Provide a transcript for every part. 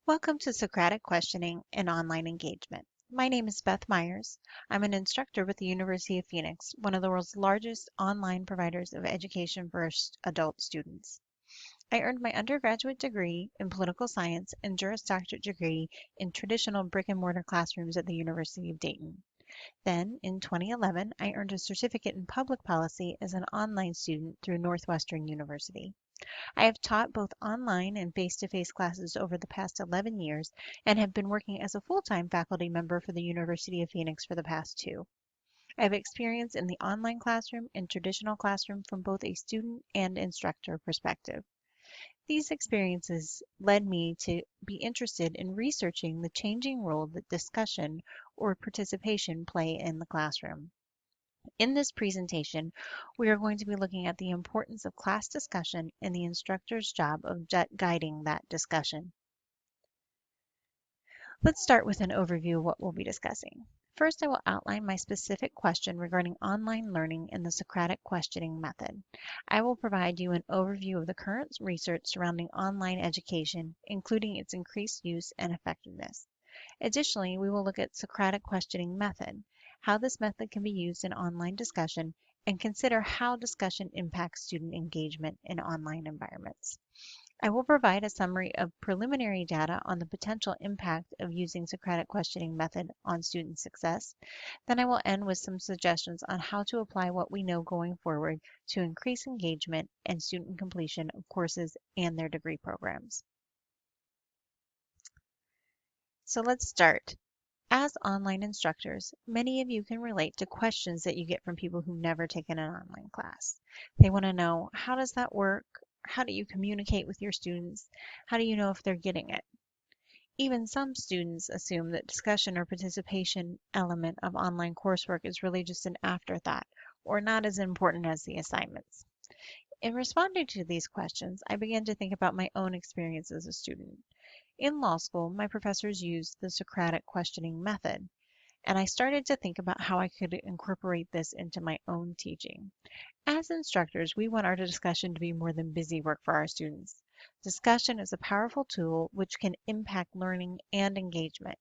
Welcome to Socratic Questioning and Online Engagement. My name is Beth Myers. I'm an instructor with the University of Phoenix, one of the world's largest online providers of education for adult students. I earned my undergraduate degree in political science and Juris Doctorate degree in traditional brick and mortar classrooms at the University of Dayton. Then, in 2011, I earned a certificate in public policy as an online student through Northwestern University. I have taught both online and face-to-face classes over the past 11 years and have been working as a full-time faculty member for the University of Phoenix for the past 2. I have experience in the online classroom and traditional classroom from both a student and instructor perspective. These experiences led me to be interested in researching the changing role that discussion or participation play in the classroom. In this presentation, we are going to be looking at the importance of class discussion and the instructor's job of guiding that discussion. Let's start with an overview of what we'll be discussing. First, I will outline my specific question regarding online learning and the Socratic questioning method. I will provide you an overview of the current research surrounding online education, including its increased use and effectiveness. Additionally, we will look at Socratic questioning method, how this method can be used in online discussion, and consider how discussion impacts student engagement in online environments. I will provide a summary of preliminary data on the potential impact of using Socratic questioning method on student success. Then I will end with some suggestions on how to apply what we know going forward to increase engagement and student completion of courses and their degree programs. So let's start. As online instructors, many of you can relate to questions that you get from people who've never taken an online class. They want to know, how does that work? How do you communicate with your students? How do you know if they're getting it? Even some students assume that discussion or participation element of online coursework is really just an afterthought or not as important as the assignments. In responding to these questions, I began to think about my own experience as a student. In law school, my professors used the Socratic questioning method, and I started to think about how I could incorporate this into my own teaching. As instructors, we want our discussion to be more than busy work for our students. Discussion is a powerful tool which can impact learning and engagement.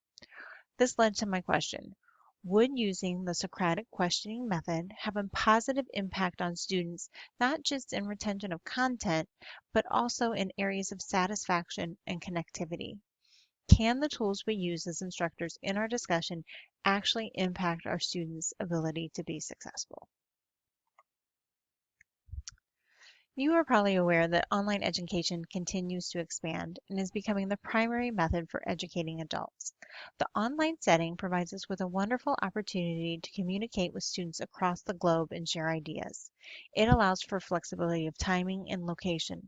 This led to my question: would using the Socratic questioning method have a positive impact on students, not just in retention of content, but also in areas of satisfaction and connectivity? Can the tools we use as instructors in our discussion actually impact our students' ability to be successful? You are probably aware that online education continues to expand and is becoming the primary method for educating adults. The online setting provides us with a wonderful opportunity to communicate with students across the globe and share ideas. It allows for flexibility of timing and location.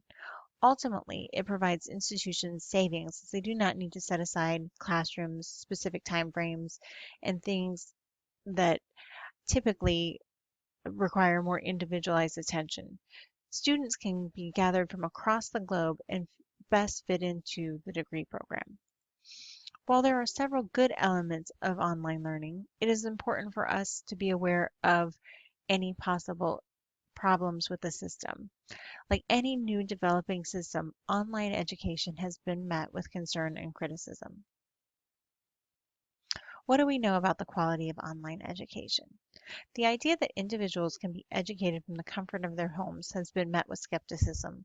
Ultimately, it provides institutions savings as they do not need to set aside classrooms, specific time frames, and things that typically require more individualized attention. Students can be gathered from across the globe and best fit into the degree program. While there are several good elements of online learning, it is important for us to be aware of any possible problems with the system. Like any new developing system, online education has been met with concern and criticism. What do we know about the quality of online education? The idea that individuals can be educated from the comfort of their homes has been met with skepticism.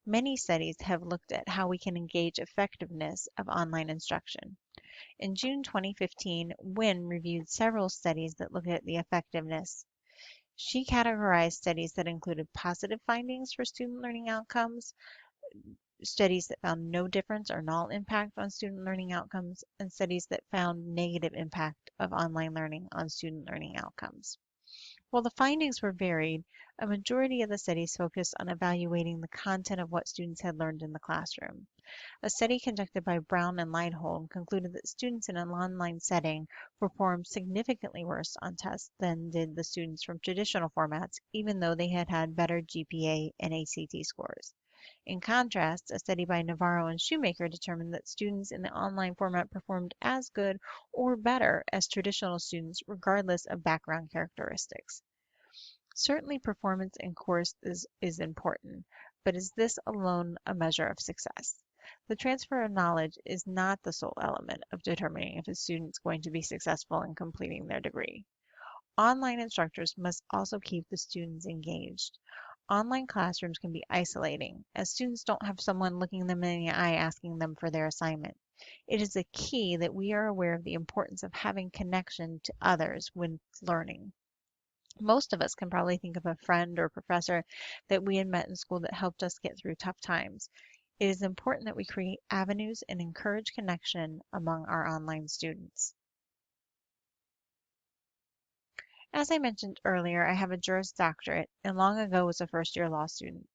Many studies have looked at how we can engage effectiveness of online instruction. In June 2015, Nguyen reviewed several studies that looked at the effectiveness. She categorized studies that included positive findings for student learning outcomes, studies that found no difference or null impact on student learning outcomes, and studies that found negative impact of online learning on student learning outcomes. While the findings were varied, a majority of the studies focused on evaluating the content of what students had learned in the classroom. A study conducted by Brown and Liedholm concluded that students in an online setting performed significantly worse on tests than did the students from traditional formats, even though they had had better GPA and ACT scores. In contrast, a study by Navarro and Shoemaker determined that students in the online format performed as good or better as traditional students, regardless of background characteristics. Certainly, performance in course is important, but is this alone a measure of success? The transfer of knowledge is not the sole element of determining if a student's going to be successful in completing their degree. Online instructors must also keep the students engaged. Online classrooms can be isolating, as students don't have someone looking them in the eye asking them for their assignment. It is a key that we are aware of the importance of having connection to others when learning. Most of us can probably think of a friend or professor that we had met in school that helped us get through tough times. It is important that we create avenues and encourage connection among our online students. As I mentioned earlier, I have a Juris Doctorate and long ago was a first-year law student.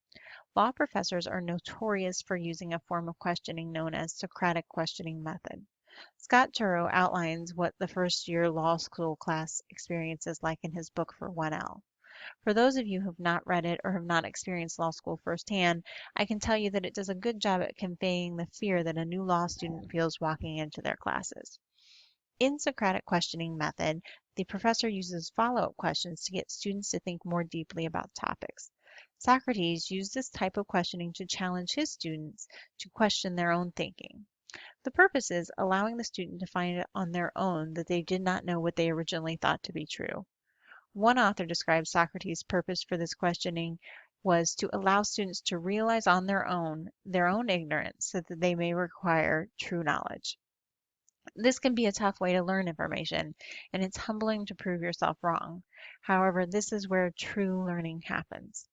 Law professors are notorious for using a form of questioning known as Socratic questioning method. Scott Turow outlines what the first-year law school class experience is like in his book for 1L. For those of you who have not read it or have not experienced law school firsthand, I can tell you that it does a good job at conveying the fear that a new law student feels walking into their classes. In Socratic questioning method, the professor uses follow-up questions to get students to think more deeply about topics. Socrates used this type of questioning to challenge his students to question their own thinking. The purpose is allowing the student to find on their own that they did not know what they originally thought to be true. One author describes Socrates' purpose for this questioning was to allow students to realize on their own ignorance so that they may acquire true knowledge. This can be a tough way to learn information, and it's humbling to prove yourself wrong. However, this is where true learning happens.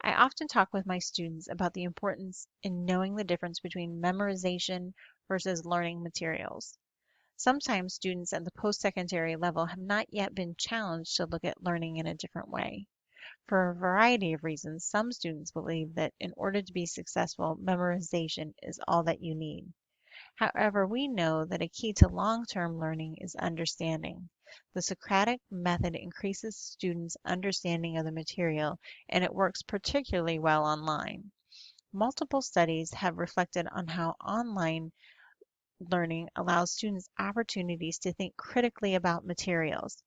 I often talk with my students about the importance in knowing the difference between memorization versus learning materials. Sometimes students at the post-secondary level have not yet been challenged to look at learning in a different way. For a variety of reasons, some students believe that in order to be successful, memorization is all that you need. However, we know that a key to long-term learning is understanding. The Socratic method increases students' understanding of the material, and it works particularly well online. Multiple studies have reflected on how online learning allows students opportunities to think critically about materials.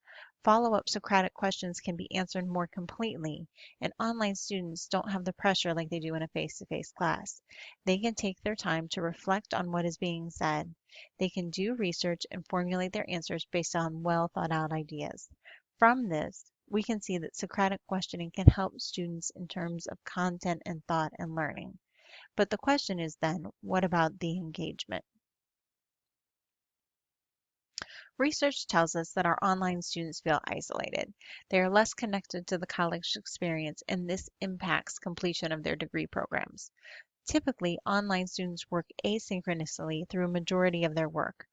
Follow-up Socratic questions can be answered more completely, and online students don't have the pressure like they do in a face-to-face class. They can take their time to reflect on what is being said. They can do research and formulate their answers based on well thought out ideas. From this, we can see that Socratic questioning can help students in terms of content and thought and learning. But the question is then, what about the engagement? Research tells us that our online students feel isolated. They are less connected to the college experience, and this impacts completion of their degree programs. Typically, online students work asynchronously through a majority of their work.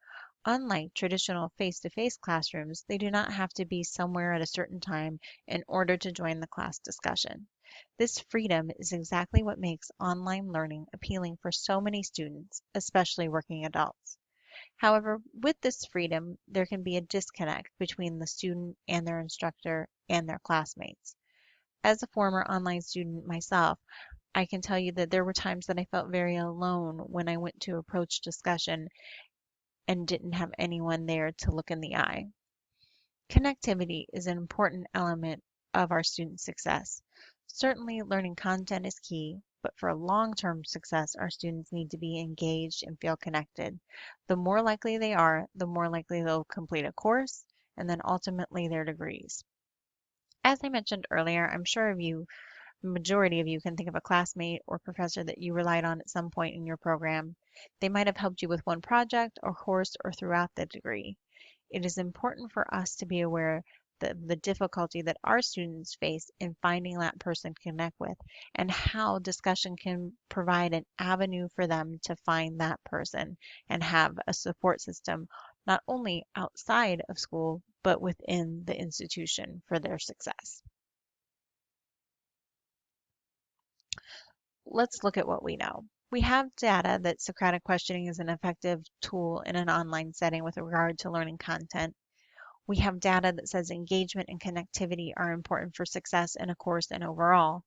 Unlike traditional face-to-face classrooms, they do not have to be somewhere at a certain time in order to join the class discussion. This freedom is exactly what makes online learning appealing for so many students, especially working adults. However, with this freedom, there can be a disconnect between the student and their instructor and their classmates. As a former online student myself, I can tell you that there were times that I felt very alone when I went to approach discussion and didn't have anyone there to look in the eye. Connectivity is an important element of our student success. Certainly, learning content is key, but for long-term success, our students need to be engaged and feel connected. The more likely they are, the more likely they'll complete a course and then ultimately their degrees. As I mentioned earlier, I'm sure majority of you can think of a classmate or professor that you relied on at some point in your program. They might have helped you with one project or course or throughout the degree. It is important for us to be aware that the difficulty that our students face in finding that person to connect with and how discussion can provide an avenue for them to find that person and have a support system not only outside of school but within the institution for their success. Let's look at what we know. We have data that Socratic questioning is an effective tool in an online setting with regard to learning content. We have data that says engagement and connectivity are important for success in a course and overall.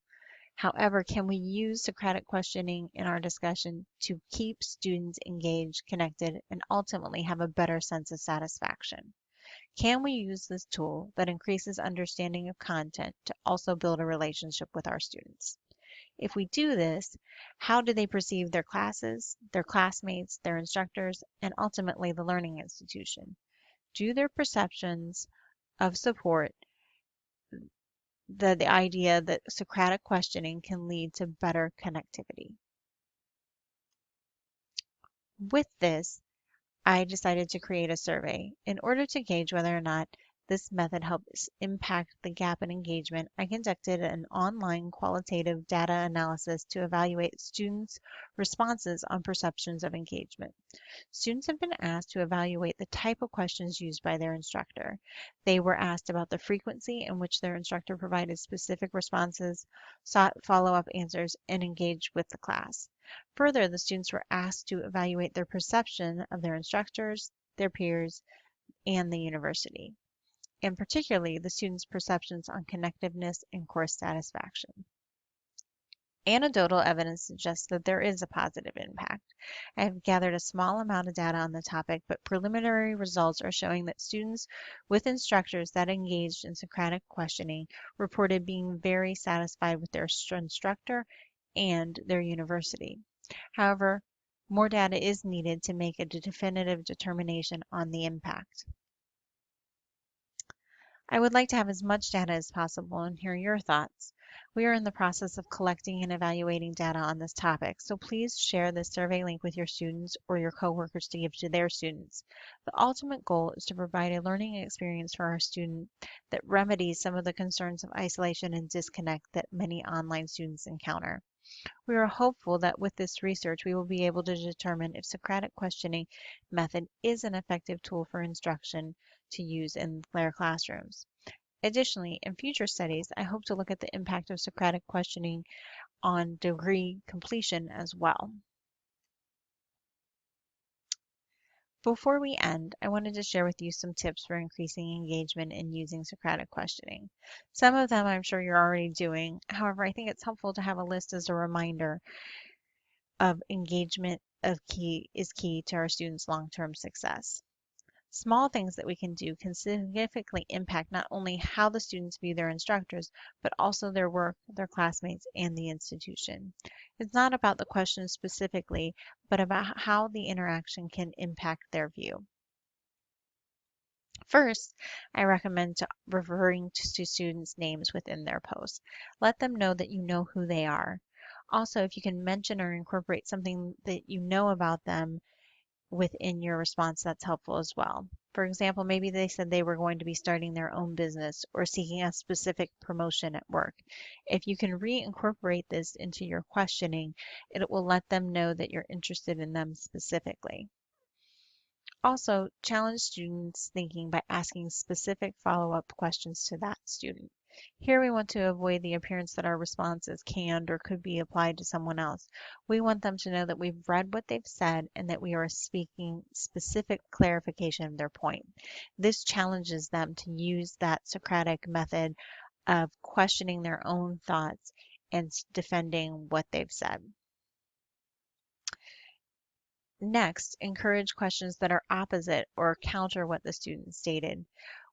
However, can we use Socratic questioning in our discussion to keep students engaged, connected, and ultimately have a better sense of satisfaction? Can we use this tool that increases understanding of content to also build a relationship with our students? If we do this, how do they perceive their classes, their classmates, their instructors, and ultimately the learning institution? Do their perceptions of support the idea that Socratic questioning can lead to better connectivity? With this, I decided to create a survey. In order to gauge whether or not this method helps impact the gap in engagement, I conducted an online qualitative data analysis to evaluate students' responses on perceptions of engagement. Students have been asked to evaluate the type of questions used by their instructor. They were asked about the frequency in which their instructor provided specific responses, sought follow-up answers, and engaged with the class. Further, the students were asked to evaluate their perception of their instructors, their peers, and the university, and particularly the students' perceptions on connectiveness and course satisfaction. Anecdotal evidence suggests that there is a positive impact. I have gathered a small amount of data on the topic, but preliminary results are showing that students with instructors that engaged in Socratic questioning reported being very satisfied with their instructor and their university. However, more data is needed to make a definitive determination on the impact. I would like to have as much data as possible and hear your thoughts. We are in the process of collecting and evaluating data on this topic, so please share this survey link with your students or your coworkers to give to their students. The ultimate goal is to provide a learning experience for our student that remedies some of the concerns of isolation and disconnect that many online students encounter. We are hopeful that with this research, we will be able to determine if Socratic questioning method is an effective tool for instruction to use in their classrooms. Additionally, in future studies, I hope to look at the impact of Socratic questioning on degree completion as well. Before we end, I wanted to share with you some tips for increasing engagement in using Socratic questioning. Some of them I'm sure you're already doing. However, I think it's helpful to have a list as a reminder of engagement is key to our students' long-term success. Small things that we can do can significantly impact not only how the students view their instructors, but also their work, their classmates, and the institution. It's not about the questions specifically, but about how the interaction can impact their view. First, I recommend referring to students' names within their posts. Let them know that you know who they are. Also, if you can mention or incorporate something that you know about them within your response, that's helpful as well. For example, maybe they said they were going to be starting their own business or seeking a specific promotion at work. If you can reincorporate this into your questioning, it will let them know that you're interested in them specifically. Also, challenge students' thinking by asking specific follow-up questions to that student. Here we want to avoid the appearance that our response is canned or could be applied to someone else. We want them to know that we've read what they've said and that we are speaking specific clarification of their point. This challenges them to use that Socratic method of questioning their own thoughts and defending what they've said. Next, encourage questions that are opposite or counter what the student stated.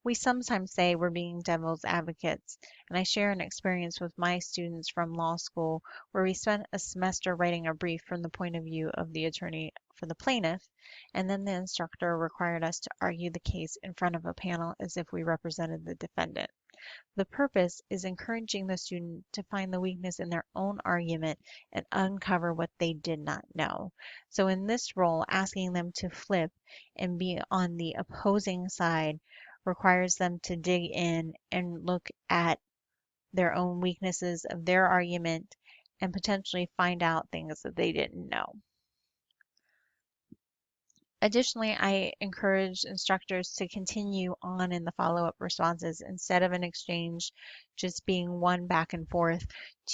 We sometimes say we're being devil's advocates, and I share an experience with my students from law school where we spent a semester writing a brief from the point of view of the attorney for the plaintiff, and then the instructor required us to argue the case in front of a panel as if we represented the defendant. The purpose is encouraging the student to find the weakness in their own argument and uncover what they did not know. So in this role, asking them to flip and be on the opposing side requires them to dig in and look at their own weaknesses of their argument and potentially find out things that they didn't know. Additionally, I encourage instructors to continue on in the follow-up responses instead of an exchange just being one back and forth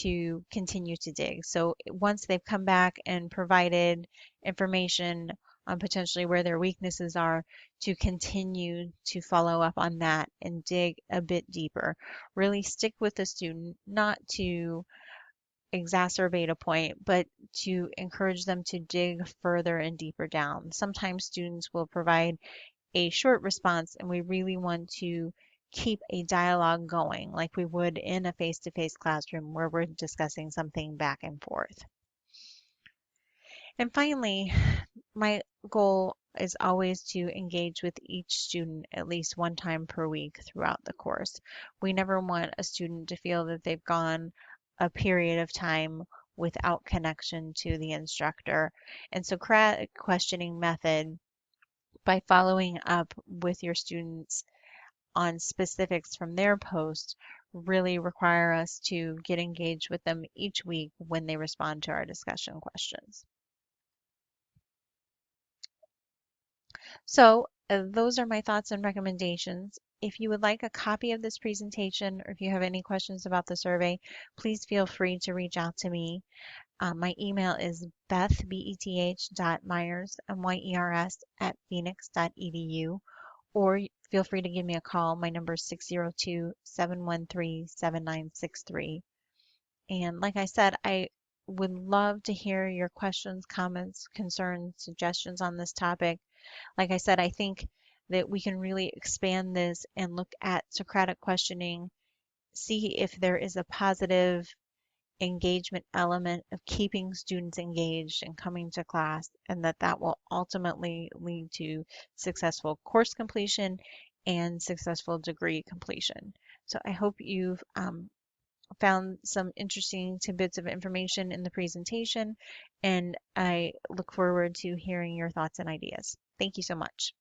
to continue to dig. So once they've come back and provided information on potentially where their weaknesses are, to continue to follow up on that and dig a bit deeper. Really stick with the student, not to exacerbate a point, but to encourage them to dig further and deeper down. Sometimes students will provide a short response, and we really want to keep a dialogue going like we would in a face-to-face classroom where we're discussing something back and forth. And finally, my goal is always to engage with each student at least one time per week throughout the course. We never want a student to feel that they've gone a period of time without connection to the instructor. And Socratic questioning method, by following up with your students on specifics from their post, really require us to get engaged with them each week when they respond to our discussion questions. So those are my thoughts and recommendations. If you would like a copy of this presentation or if you have any questions about the survey, please feel free to reach out to me. My email is beth.myers, myers, @phoenix.edu, or feel free to give me a call. My number is 602-713-7963. And like I said, I would love to hear your questions, comments, concerns, suggestions on this topic. Like I said, I think that we can really expand this and look at Socratic questioning, see if there is a positive engagement element of keeping students engaged and coming to class, and that will ultimately lead to successful course completion and successful degree completion. So I hope you've found some interesting tidbits of information in the presentation, and I look forward to hearing your thoughts and ideas. Thank you so much.